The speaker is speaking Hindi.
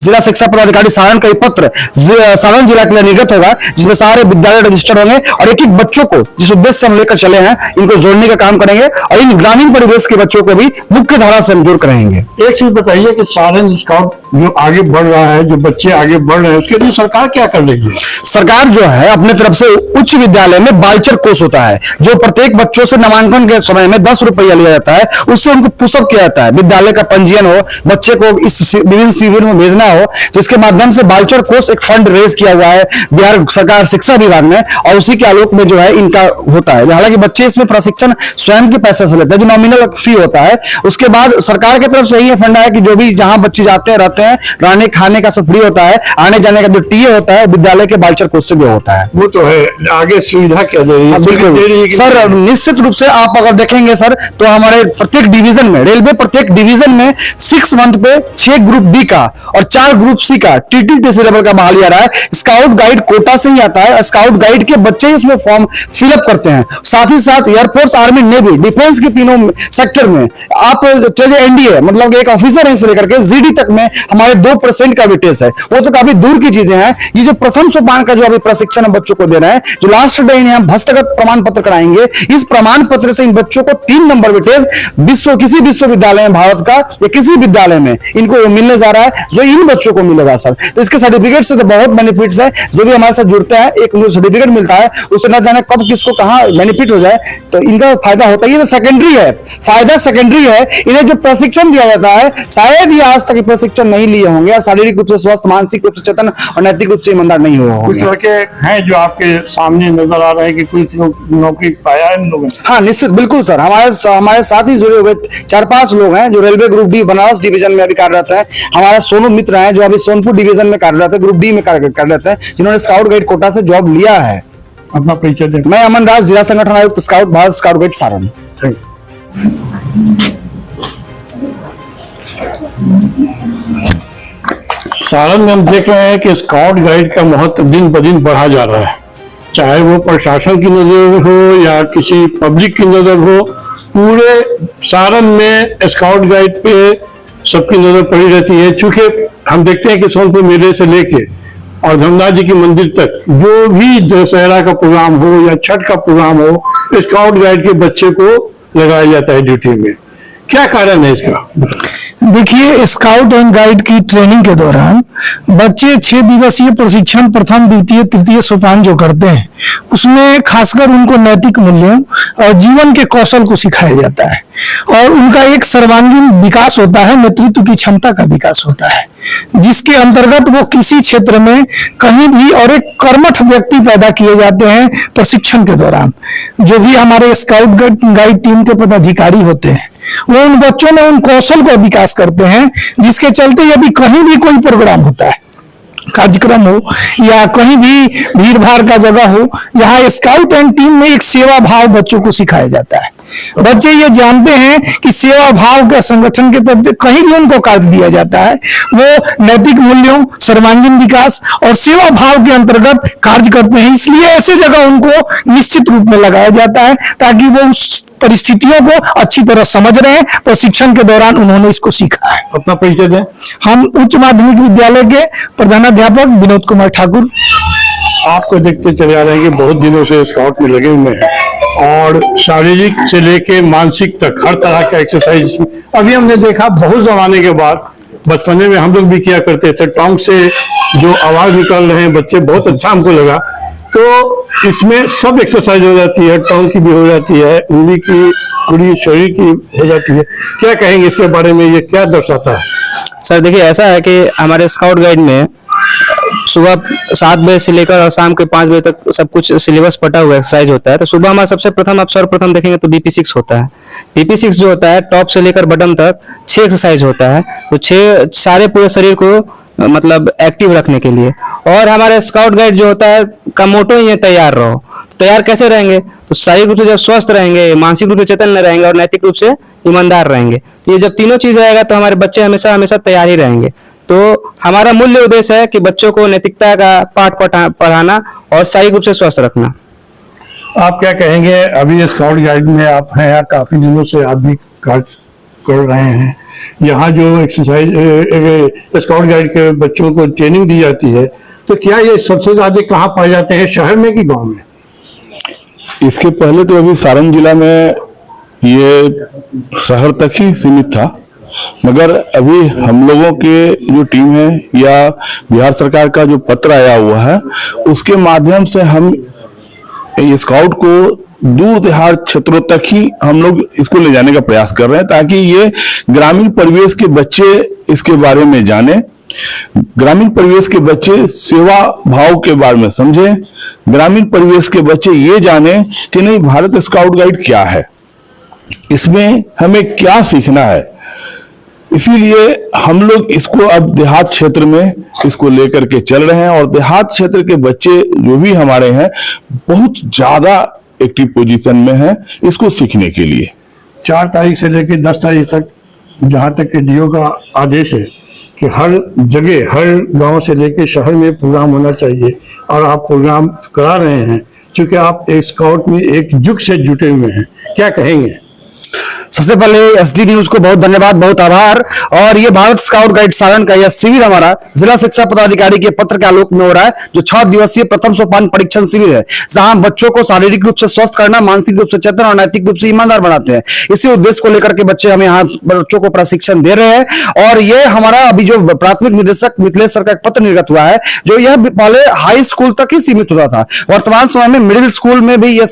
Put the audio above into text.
जिला शिक्षा पदाधिकारी सारण का पत्र सारण जिला के लिए निर्गत होगा, जिसमें सारे विद्यालय रजिस्टर होंगे और एक एक बच्चों को जिस उद्देश्य से हम लेकर चले हैं इनको जोड़ने का काम करेंगे और इन ग्रामीण परिवेश के बच्चों को भी मुख्य धारा से हम जोड़ करेंगे। एक चीज बताइए कि सारण स्काउट जो आगे बढ़ रहा है, जो बच्चे आगे बढ़ रहे हैं, उसके लिए सरकार क्या कर रही है? सरकार जो है अपने तरफ से उच्च विद्यालय में बालचर कोर्स होता है, जो प्रत्येक बच्चों से नामांकन के समय में 10 रुपया लिया जाता है, उससे उनको पुशअप किया जाता है। विद्यालय का पंजीयन हो, बच्चे को इस विभिन्न शिविर में भेजना हो, तो इसके माध्यम से बालचर कोर्स एक फंड रेज किया हुआ है बिहार सरकार शिक्षा विभाग में, और उसी के आलोक में जो है इनका होता है। हालांकि बच्चे इसमें प्रशिक्षण स्वयं के पैसे से लेते हैं, जो नॉमिनल फी होता है। उसके बाद सरकार की तरफ से ये फंड है कि जो भी जहां बच्चे जाते हैं रहते हैं, रहने खाने का सब फ्री होता है, आने जाने का जो टीए होता है विद्यालय के बालचर कोर्स से भी होता है। वो तो है, आगे सुविधा क्या दे रही है? बिल्कुल सर, निश्चित रूप से आप अगर देखेंगे सर तो हमारे प्रत्येक डिवीजन में, रेलवे प्रत्येक डिवीजन में 6 मंथ पे 6 ग्रुप बी का और 4 ग्रुप सी का टीटीटीसी लेवल का बहाली आ रहा है। स्काउट गाइड कोटा से ही आता है, स्काउट गाइड के बच्चे ही उसमें फॉर्म फिलअप करते हैं। साथ ही साथ एयरफोर्स, आर्मी, नेवी, डिफेंस के तीनों सेक्टर में आप चलिए एनडीए मतलब एक ऑफिसर रैंक से लेकर के जीडी तक में हमारे 2% का वेटेज है। वो तो काफी दूर की चीजें हैं। ये जो प्रथम सोपान का जो अभी प्रशिक्षण हम बच्चों को दे रहे हैं, जो लास्ट डे इन्हें हम हस्तगत प्रमाण पत्र कराएंगे, इस प्रमाण पत्र से इन बच्चों को 3 नंबर वेटेज किसी विश्वविद्यालय में भारत का या किसी विद्यालय में इनको मिलने जा रहा है, जो इन बच्चों को मिलेगा सर। तो इसके सर्टिफिकेट से तो बहुत बेनिफिट्स है। जो भी हमारे साथ जुड़ते हैं एक सर्टिफिकेट मिलता है, उससे न जाने कब किसको कहां बेनिफिट हो जाए, तो इनका फायदा होता है। ये तो सेकेंडरी है, फायदा सेकेंडरी है। इन्हें जो प्रशिक्षण दिया जाता है, शायद ये आज तक प्रशिक्षण नहीं लिए होंगे और शारीरिक रूप से स्वस्थ, मानसिक रूप से चेतन और नैतिक रूप से ईमानदार नहीं हुए होंगे। कुछ लड़के हैं जो आपके सामने नजर आ रहे हैं कि कुछ लोग नौकरी पाया है इन लोगों ने? हाँ निश्चित, बिल्कुल सर। हमारे साथ ही जुड़े हुए 4-5 लोग हैं जो railway group D Banaras division में अभी कार्यरत है। हमारा सोनू मित्र हैं जो अभी सोनपुर डिवीजन में कार्यरत है, ग्रुप डी में कार्यरत है, जिन्होंने स्काउट गाइड कोटा से जॉब लिया है। अपना परिचय दें। मैं अमन राज, जिला संगठन आयुक्त scout, Bharat scout guide Saran. Saran में हम देख रहे हैं कि स्काउट गाइड का महत्व दिन ब दिन बढ़ा जा रहा है, चाहे वो प्रशासन की नजर हो या किसी पब्लिक की नजर हो। पूरे सारण में स्काउट गाइड पे सबकी नजर पड़ी रहती है। चूंकि हम देखते हैं कि सोनपुर मेले से लेके और धमदास जी की मंदिर तक जो भी दशहरा का प्रोग्राम हो या छठ का प्रोग्राम हो, स्काउट गाइड के बच्चे को लगाया जाता है ड्यूटी में। क्या कारण है इसका? देखिए, स्काउट एंड गाइड की ट्रेनिंग के दौरान बच्चे 6 दिवसीय प्रशिक्षण प्रथम, द्वितीय, तृतीय सोपान जो करते हैं, उसमें खासकर उनको नैतिक मूल्यों और जीवन के कौशल को सिखाया जाता है और उनका एक सर्वांगीण विकास होता है, नेतृत्व की क्षमता का विकास होता है, जिसके अंतर्गत वो किसी क्षेत्र में कहीं भी और एक कर्मठ व्यक्ति पैदा किए जाते हैं। प्रशिक्षण के दौरान जो भी हमारे स्काउट गाइड टीम के पदाधिकारी होते हैं, वो उन बच्चों में उन कौशल का विकास करते हैं, जिसके चलते यदि कहीं भी कोई प्रोग्राम होता है, कार्यक्रम हो या कहीं भी भीड़ भाड़ का जगह हो, जहां स्काउट एंड टीम में एक सेवा भाव बच्चों को सिखाया जाता है। बच्चे ये जानते हैं कि सेवा भाव के संगठन के तहत कहीं भी उनको कार्य दिया जाता है, वो नैतिक मूल्यों, सर्वांगीण विकास और सेवा भाव के अंतर्गत कार्य करते हैं। इसलिए ऐसे जगह उनको निश्चित रूप में लगाया जाता है ताकि वो उस परिस्थितियों को अच्छी तरह समझ रहे हैं। प्रशिक्षण के दौरान उन्होंने इसको सीखा है। अपना परिचय दें। हम उच्च माध्यमिक विद्यालय के प्रधानाध्यापक विनोद कुमार ठाकुर। आपको देखते चले आ रहे हैं कि बहुत दिनों से स्काउट में लगे हुए हैं और शारीरिक से लेके मानसिक तक हर तरह का एक्सरसाइज अभी हमने देखा। बहुत जमाने के बाद, बचपने में हम लोग भी किया करते थे, टोंग से जो आवाज निकल रहे हैं बच्चे, बहुत अच्छा हमको लगा। तो इसमें सब एक्सरसाइज हो जाती है, टोंग की भी हो जाती है, उंगली की, पूरी शरीर की हो जाती है। क्या कहेंगे इसके बारे में, ये क्या दर्शाता है? सर देखिए, ऐसा है कि हमारे स्काउट गाइड में सुबह 7 बजे से लेकर और शाम के 5 बजे तक सब कुछ सिलेबस पटा हुआ एक्सरसाइज होता है। तो सुबह हमारा सबसे प्रथम आप सर्वप्रथम देखेंगे तो BP6 होता है। BP6 जो होता है टॉप से लेकर बटन तक 6 एक्सरसाइज होता है। तो 6 सारे पूरे शरीर को मतलब एक्टिव रखने के लिए। और हमारे स्काउट गाइड जो होता है का मोटो ही है तैयार रहो। तो तैयार कैसे रहेंगे? तो शारीरिक रूप से जब स्वस्थ रहेंगे, मानसिक रूप से चेतन रहेंगे और नैतिक रूप से ईमानदार रहेंगे। तो ये जब तीनों चीज रहेगा तो हमारे बच्चे हमेशा हमेशा तैयार ही रहेंगे। तो हमारा मूल्य उद्देश्य है कि बच्चों को नैतिकता का पाठ पढ़ाना और शारीरिक रूप से स्वस्थ रखना। आप क्या कहेंगे? अभी स्काउट गाइड में आप हैं, काफी दिनों से आप भी कार्य कर रहे हैं, यहाँ जो एक्सरसाइज स्काउट गाइड के बच्चों को ट्रेनिंग दी जाती है, तो क्या ये सबसे ज्यादा कहाँ पाए जाते हैं, शहर में कि गांव में? इसके पहले तो अभी सारण जिला में ये शहर तक ही सीमित था, मगर अभी हम लोगों के जो टीम है या बिहार सरकार का जो पत्र आया हुआ है उसके माध्यम से हम स्काउट को दूर देहात क्षेत्रों तक ही हम लोग इसको ले जाने का प्रयास कर रहे हैं, ताकि ये ग्रामीण परिवेश के बच्चे इसके बारे में जाने, ग्रामीण परिवेश के बच्चे सेवा भाव के बारे में समझे, ग्रामीण परिवेश के बच्चे ये जाने कि नहीं भारत स्काउट गाइड क्या है, इसमें हमें क्या सीखना है। इसीलिए हम लोग इसको अब देहात क्षेत्र में इसको लेकर के चल रहे हैं और देहात क्षेत्र के बच्चे जो भी हमारे हैं बहुत ज्यादा एक्टिव पोजीशन में हैं इसको सीखने के लिए। 4 तारीख से लेकर 10 तारीख तक जहाँ तक के डीओ का आदेश है कि हर जगह हर गांव से लेकर शहर में प्रोग्राम होना चाहिए, और आप प्रोग्राम करा रहे हैं, क्योंकि आप एक स्काउट में एक युग से जुटे हुए हैं, क्या कहेंगे? सबसे पहले एसडी न्यूज को बहुत धन्यवाद, बहुत आभार। और ये भारत स्काउट गाइड सारण का यह शिविर हमारा जिला शिक्षा पदाधिकारी के पत्र के आलोक में हो रहा है, जो 6 दिवसीय प्रथम सोपान परीक्षण शिविर है, जहां बच्चों को शारीरिक रूप से स्वस्थ करना, मानसिक रूप से चेतन और नैतिक रूप से ईमानदार बनाते हैं। इसी उद्देश्य को लेकर के बच्चे हमें यहाँ बच्चों को प्रशिक्षण दे रहे हैं। और ये हमारा अभी जो प्राथमिक निदेशक मिथिलेश सर का एक पत्र निर्गत हुआ है, जो यह पहले हाई स्कूल तक ही सीमित होता था, वर्तमान समय में मिडिल स्कूल में भी ये